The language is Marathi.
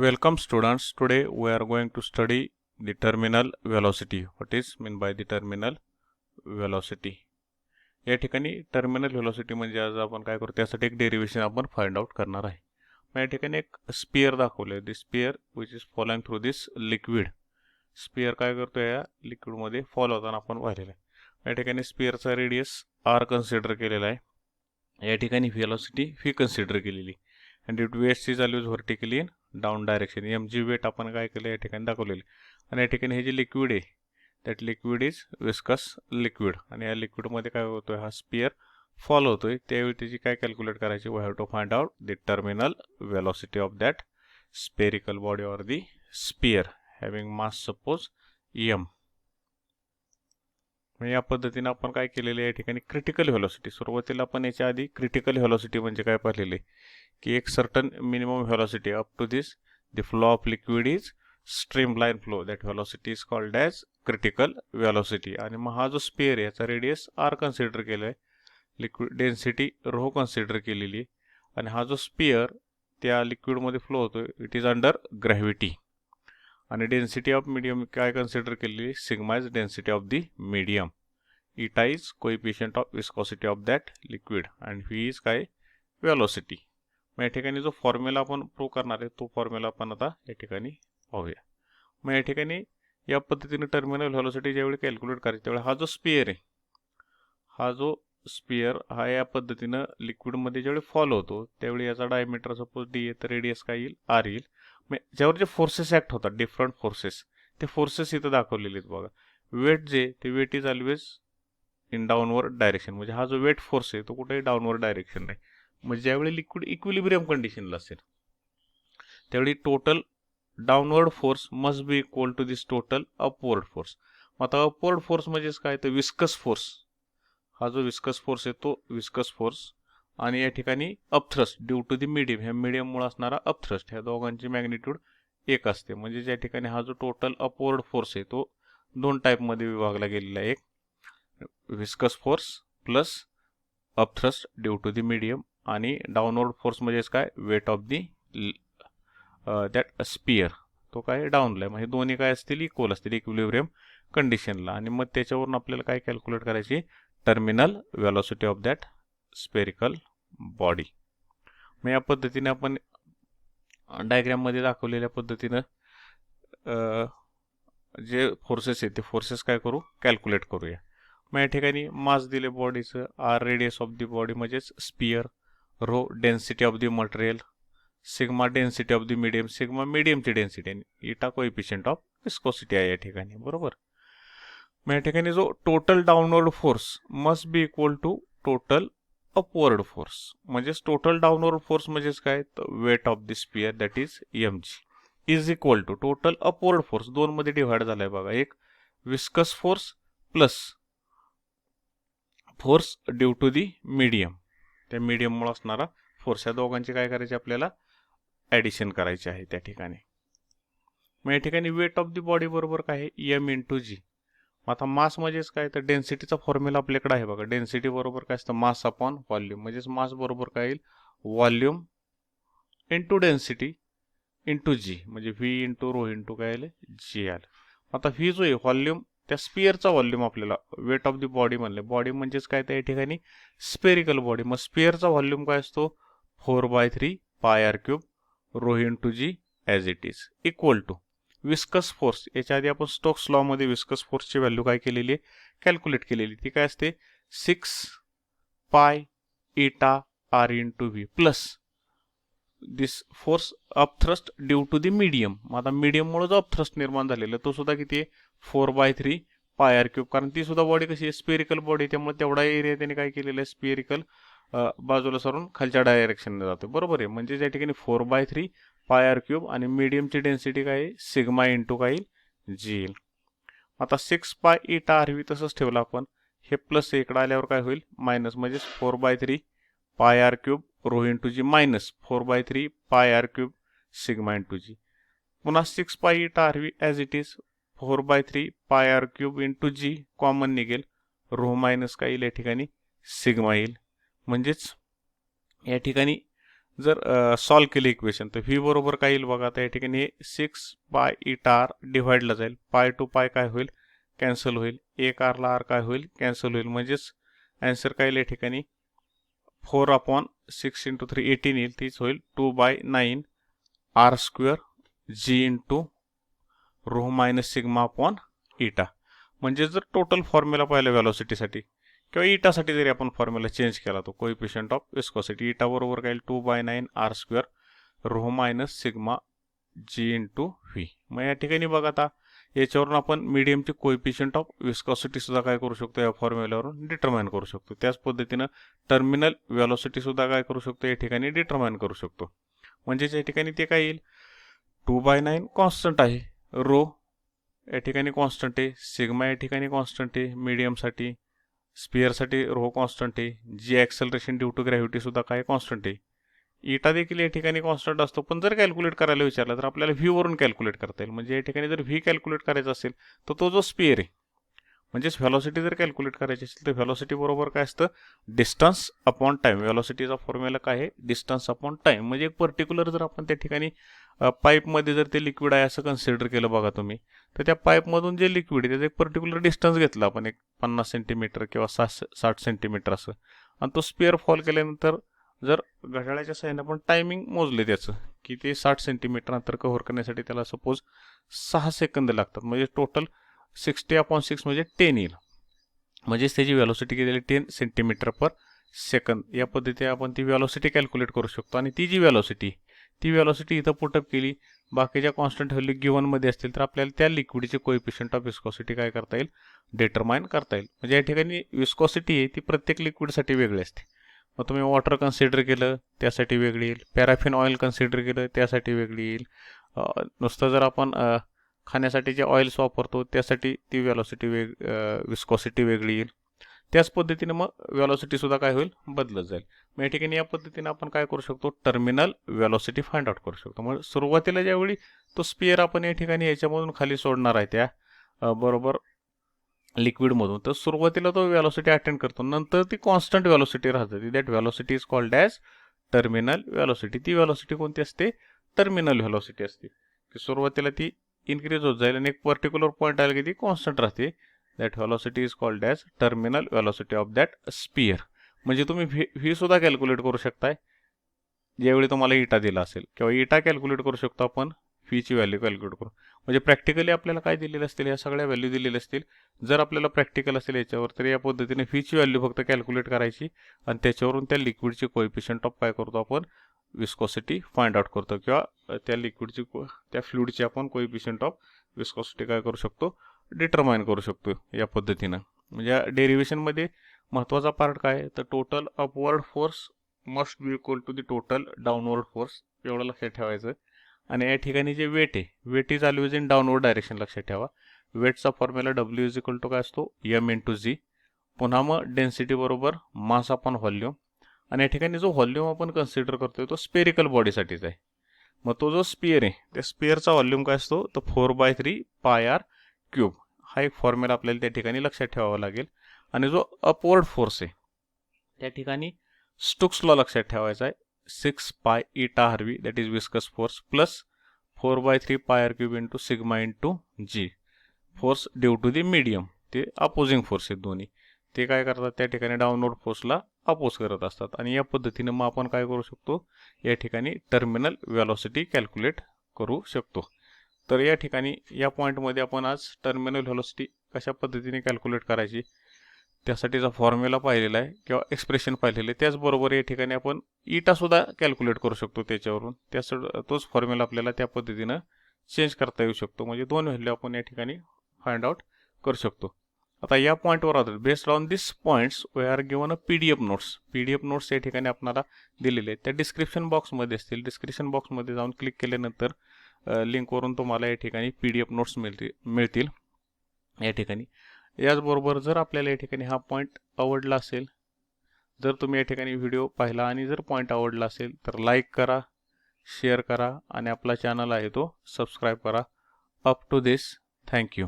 Welcome students. Today we are going to study the terminal velocity. What is mean by the terminal velocity? या ठिकाणी टर्मिनल व्हेलॉसिटी म्हणजे आज आपण काय करू त्यासाठी एक डेरिव्हेशन आपण फाइंड आउट करणार आहे. मग या ठिकाणी एक स्पियर दाखवले. The sphere which is following through this liquid. Sphere काय करतो या लिक्विडमध्ये फॉलो होताना आपण पाहिलेलं आहे. या ठिकाणी स्पियरचा रेडियस आर कन्सिडर केलेला आहे. या ठिकाणी व्हेलॉसिटी व्ही कन्सिडर केलेली आणि वेटची values vertically in down direction. M g weight आपण काय केलं या ठिकाणी दाखवलेले आणि या ठिकाणी हे जे लिक्विड आहे that liquid is viscous liquid आणि या लिक्विडमध्ये काय होतोय हा स्पियर फॉलो होतोय. त्यावेळी त्याची काय कॅल्क्युलेट करायची we have to find out the terminal velocity of that spherical body or the sphere having mass suppose M. या पद्धतीने आपण काय केलेले या ठिकाणी क्रिटिकल व्हेलॉसिटी. सुरुवातीला आपण याच्या आधी क्रिटिकल व्हेलॉसिटी म्हणजे काय पाहिलेले की एक certain minimum velocity up to this the flow of liquid is streamline flow. That velocity is called as critical velocity. आणि मग हा जो स्पेअर आहे याचा रेडियस आर कन्सिडर केला आहे, लिक्विड डेन्सिटी रो कन्सिडर केलेली आहे आणि हा जो स्पेअर त्या लिक्विडमध्ये फ्लो होतोय इट इज अंडर ग्रॅव्हिटी. आणि डेन्सिटी ऑफ मीडियम काय कन्सिडर केलेली sigma is density of the medium. Eta is coefficient of viscosity of that liquid and v is काय व्हेलॉसिटी. मग या ठिकाणी जो फॉर्म्युला आपण प्रूव्ह करणार आहे तो फॉर्म्युला आपण आता या ठिकाणी पाहूया. मग या ठिकाणी या पद्धतीने टर्मिनल व्हेलॉसिटी ज्यावेळी कॅल्क्युलेट करायची त्यावेळी हा जो स्पियर आहे हा जो स्पियर हा या पद्धतीनं लिक्विडमध्ये ज्यावेळी फॉलो होतो त्यावेळी याचा डायमीटर सपोज डी आहे तर रेडियस काय येईल आर येईल. मग ज्यावर जे फोर्सेस ॲक्ट होतात डिफरंट फोर्सेस ते फोर्सेस इथं दाखवलेले आहेत बघा. वेट जे ते weight is always in downward direction. म्हणजे हा जो वेट फोर्स आहे तो कुठेही डाऊनवर्ड डायरेक्शन नाही. म्हणजे ज्यावेळी लिक्विड इक्विलिब्रियम कंडिशनला असेल त्यावेळी total downward force must be equal to this total upward force. आता अपवर्ड फोर्स म्हणजेच काय तर विस्कस फोर्स. हा जो विस्कस फोर्स आहे तो विस्कस फोर्स आणि या ठिकाणी upthrust due to the medium ह्या मीडियममुळे असणारा अपथ्रस्ट ह्या दोघांची मॅग्निट्यूड एक असते. म्हणजे ज्या ठिकाणी हा जो टोटल अपवर्ड फोर्स आहे तो दोन टाईपमध्ये विभागला गेलेला आहे. एक viscous force plus upthrust due to the medium आणि डाऊनवर्ड फोर्स म्हणजेच काय weight of the that sphere तो काय डाऊनला आहे. म्हणजे दोन्ही काय असतील इक्वल असतील इक्विलिब्रियम कंडिशनला. आणि मग त्याच्यावरून आपल्याला काय कॅल्क्युलेट करायची terminal velocity of that spherical body. मग या पद्धतीने आपण डायग्राममध्ये दाखवलेल्या पद्धतीनं जे फोर्सेस आहेत ते फोर्सेस काय करू कॅल्क्युलेट करूया. मग या ठिकाणी मास दिले बॉडीचं r radius of the body म्हणजेच sphere, rho density of the material, sigma density of the medium sigma मीडियमची डेन्सिटी आणि इटा कोएफिशिएंट ऑफ विस्कोसिटी आहे या ठिकाणी बरोबर. मग या ठिकाणी जो total downward force must be equal to total upward force. म्हणजेच टोटल डाऊनवर्ड फोर्स म्हणजेच काय तर weight of the sphere that is M G is equal to total upward force दोन मध्ये डिव्हाइड झालाय बघा. एक viscous force plus force due to the medium त्या मीडियममुळे असणारा फोर्स या दोघांची काय करायची आपल्याला ॲडिशन करायची आहे त्या ठिकाणी. मग या ठिकाणी वेट ऑफ दी बॉडी बरोबर काय आहे एम इंटू जी. आता मास म्हणजेच काय तर डेन्सिटीचा फॉर्म्युला आपल्याकडे आहे बघा. डेन्सिटी बरोबर काय असतं मास अपॉन व्हॉल्यूम. म्हणजेच मास बरोबर काय येईल व्हॉल्यूम इंटू डेन्सिटी इंटू जी म्हणजे व्ही इंटू रो इंटू काय आले जी आलं. आता व्ही जो आहे व्हॉल्यूम त्या स्पियरचा व्हॉल्यूम आपल्याला वेट ऑफ दी बॉडी म्हणले. बॉडी म्हणजेच काय त्या ठिकाणी स्पेरिकल बॉडी. मग स्पियरचा व्हॉल्यूम काय असतो 4/3 pi R cube rho into G as it is equal to viscous force. याच्या आधी आपण स्टोक्स लॉ मध्ये विस्कस फोर्सची व्हॅल्यू काय केलेली आहे कॅल्क्युलेट केलेली. ती काय असते 6 pi eta R into V plus this force upthrust due to the medium. आता मीडियममुळे जो अपथ्रस्ट निर्माण झालेला तो सुद्धा किती आहे 4/3 पाय आर क्यूब. कारण ती सुद्धा बॉडी कशी आहे स्पेरिकल बॉडी त्यामुळे तेवढा एरिया त्याने काय केलेला आहे स्पेरिकल बाजूला सरून खालच्या डायरेक्शनने जातो बरोबर आहे. म्हणजे त्या ठिकाणी 4/3 पाय आर क्यूब आणि मीडियमची डेन्सिटी काय आहे सिग्मा इंटू काय येईल जी येईल. आता 6 पाय इटा आर व्ही तसंच ठेवलं आपण. हे प्लस इकडे आल्यावर काय होईल मायनस म्हणजेच 4/3 pi R cube rho into g minus 4/3 pi R cube sigma into g. पुन्हा 6 pi eta r v as it is 4/3 pi R cube into g common निघेल रो मायनस काय येईल या ठिकाणी सिग्मा येईल. म्हणजेच या ठिकाणी जर सॉल्व केले इक्वेशन तर व्ही बरोबर काय येईल बघा. आता या ठिकाणी हे 6 पाय इटा आर डिव्हाइडला जाईल. पाय टू पाय काय होईल, कॅन्सल होईल. 1 आरला आर काय होईल, कॅन्सल होईल. म्हणजेच आन्सर काय येईल या ठिकाणी 4/6 × 3 18 येईल. तीच होईल 2/9 r square g into rho minus sigma upon eta. म्हणजे जर टोटल फॉर्म्युला पाहिला व्हेलॉसिटीसाठी किंवा इटासाठी जरी आपण फॉर्म्युला चेंज केला तो कोइफिशियंट ऑफ विस्कोसिटी इटा बरोबर काय 2/9 r square rho minus sigma g into v. मग या ठिकाणी बघा आता याच्यावरून आपण मीडियमचे कोइफिशियंट ऑफ विस्कोसिटी सुद्धा काय करू शकतो, या फॉर्म्युल्यावरून डिटरमाइन करू शकतो. त्याच पद्धतीनं टर्मिनल व्हेलॉसिटी सुद्धा काय करू शकतो, या ठिकाणी डिटरमाइन करू शकतो. म्हणजेच या ठिकाणी ते काय येईल 2/9 कॉन्स्टंट आहे, रो या ठिकाणी कॉन्स्टंट आहे, सिग्मा या ठिकाणी कॉन्स्टंट आहे मीडियमसाठी, स्पिअरसाठी रो कॉन्स्टंट आहे, जी ॲक्सेलरेशन ड्यू टू ग्रॅव्हिटी सुद्धा काय कॉन्स्टंट आहे. इटा देखील या ठिकाणी कॉन्स्टंट असतो, पण जर कॅल्क्युलेट करायला विचारलं तर आपल्याला व्ही वरून कॅल्क्युलेट करता येईल. म्हणजे या ठिकाणी जर व्ही कॅल्क्युलेट करायचा असेल तर तो जो स्पिअर आहे, म्हणजेच व्हेलॉसिटी जर कॅल्क्युलेट करायची असेल तर व्हेलॉसिटी बरोबर काय असतं, डिस्टन्स अपॉन टाईम. व्हेलॉसिटीचा फॉर्म्युला काय आहे, डिस्टन्स अपॉन टाईम. म्हणजे एक पर्टिक्युलर जर आपण त्या ठिकाणी पाईपमध्ये जर ते लिक्विड आहे असं कन्सिडर केलं बघा तुम्ही, तर त्या पाईपमधून जे लिक्विड आहे त्याचं एक पर्टिक्युलर डिस्टन्स घेतलं आपण, एक 50 सेंटीमीटर किंवा 60 सेंटीमीटर असं, आणि तो स्पिअर फॉल केल्यानंतर जर घड्याळाच्या साहाय्याने आपण टायमिंग मोजले त्याचं की ते 60 सेंटीमीटर अंतर कव्हर करण्यासाठी त्याला सपोज 6 सेकंद लागतात. म्हणजे टोटल 60/6 म्हणजे 10 येईल. म्हणजेच त्याची व्हेलॉसिटी किती 10 सेंटीमीटर पर सेकंद. या पद्धतीने आपण ती व्हेलॉसिटी कॅल्क्युलेट करू शकतो. आणि ती जी व्हेलॉसिटी इथं पुटअप केली, बाकीच्या कॉन्स्टंट व्हॅल्यू गिव्हनमध्ये असतील तर आपल्याला त्या लिक्विडचे कोइफिशियंट ऑफ विस्कोसिटी काय करता येईल, डिटरमाइन करता येईल. म्हणजे या ठिकाणी विस्कोसिटी आहे ती प्रत्येक लिक्विडसाठी वेगळी असते. मग तुम्ही वॉटर कन्सिडर केलं त्यासाठी वेगळी येईल, पॅराफिन ऑइल कन्सिडर केलं त्यासाठी वेगळी येईल, नुसतं जर आपण खाण्यासाठी जे ऑइल्स वापरतो त्यासाठी ती विस्कोसिटी वेगळी येईल. त्याच पद्धतीने मग व्हेलॉसिटीसुद्धा काय होईल, बदलत जाईल. मग या ठिकाणी या पद्धतीने आपण काय करू शकतो, टर्मिनल व्हेलॉसिटी फाइंड आउट करू शकतो. मग सुरुवातीला ज्यावेळी तो स्पिअर आपण या ठिकाणी याच्यामधून खाली सोडणार आहे त्या बरोबर लिक्विडमधून, तर सुरुवातीला तो व्हेलॉसिटी अटेंड करतो, नंतर ती कॉन्स्टंट व्हेलॉसिटी राहते. That velocity is called as terminal velocity. ती व्हेलॉसिटी कोणती असते, टर्मिनल व्हेलॉसिटी असते, की सुरुवातीला ती इन्क्रीज होत जाईल आणि एक पर्टिक्युलर पॉईंट आला की ती कॉन्स्टंट राहते. That velocity is called as terminal velocity of that sphere. म्हणजे तुम्ही व्ही सुद्धा कॅल्क्युलेट करू शकताय ज्यावेळी तुम्हाला इटा दिला असेल, किंवा इटा कॅल्क्युलेट करू शकतो आपण, फीची व्हॅल्यू कॅल्क्युलेट करू. म्हणजे प्रॅक्टिकली आपल्याला काय दिलेलं असतील, या सगळ्या व्हॅल्यू दिलेल्या असतील. जर आपल्याला प्रॅक्टिकल असेल याच्यावर तर या पद्धतीने फीची व्हॅल्यू फक्त कॅल्क्युलेट करायची आणि त्याच्यावरून त्या लिक्विडची कोइफिशियंट ऑफ काय करतो आपण, विस्कोसिटी फाइंड आउट करतो, किंवा त्या लिक्विडची त्या फ्लुइडची आपण कोइफिशियंट ऑफ विस्कोसिटी काय करू शकतो, डिटरमाइन करू शकतो या पद्धतीनं. म्हणजे या डेरिव्हेशनमध्ये महत्त्वाचा पार्ट काय आहे, तर total upward force must be equal to the total downward force, एवढं लक्षात ठेवायचं. आणि या ठिकाणी जे वेट आहे, weight is always in downward direction, लक्षात ठेवा. वेटचा formula W is equal to काय असतो, M/G. पुन्हा मग डेन्सिटी बरोबर मास अपॉन व्हॉल्यूम. आणि या ठिकाणी जो व्हॉल्यूम आपण कन्सिडर करतोय तो स्पेरिकल बॉडीसाठीच आहे. मग तो जो स्पिअर आहे त्या स्पिअरचा व्हॉल्यूम काय असतो, तो 4/3 πr³. हा एक फॉर्म्युला आपल्याला त्या ठिकाणी लक्षात ठेवावा लागेल. आणि जो अपवर्ड फोर्स आहे त्या ठिकाणी स्टोक्स लॉ लक्षात ठेवायचा आहे, 6 pi eta r v, that is viscous force, plus 4/3 πr³ into sigma into g. Force due to the medium, ते अपोजिंग फोर्स आहेत दोन्ही, ते काय करतात त्या ठिकाणी डाऊनवर्ड फोर्सला अपोज करत असतात. आणि या पद्धतीने मग आपण काय करू शकतो, या ठिकाणी टर्मिनल व्हेलॉसिटी कॅल्क्युलेट करू शकतो. तर या ठिकाणी या पॉईंटमध्ये आपण आज टर्मिनल व्हेलॉसिटी कशा पद्धतीने कॅल्क्युलेट करायची त्यासाठीचा फॉर्म्युला पाहिलेला आहे, किंवा एक्सप्रेशन पाहिलेलं आहे. त्याचबरोबर या ठिकाणी आपण इटासुद्धा कॅल्क्युलेट करू शकतो त्याच्यावरून. तोच फॉर्म्युला आपल्याला त्या पद्धतीनं चेंज करता येऊ शकतो. म्हणजे दोन व्हॅल्यू आपण या ठिकाणी फाइंड आउट करू शकतो. आता या पॉईंटवर आधारित based on this points we are given a PDF notes. PDF notes या ठिकाणी आपल्याला दिलेले आहेत, त्या डिस्क्रिप्शन बॉक्समध्ये असतील. डिस्क्रिप्शन बॉक्समध्ये जाऊन क्लिक केल्यानंतर लिंकवरून तुम्हाला या ठिकाणी PDF नोट्स मिळतील या ठिकाणी. याचबरोबर जर आपल्याला या ठिकाणी हा पॉईंट आवडला असेल, जर तुम्ही या ठिकाणी व्हिडिओ पाहिला आणि जर पॉईंट आवडला असेल तर लाईक करा, शेअर करा आणि आपला चॅनल आहे तो सबस्क्राईब करा. Up to this, thank you.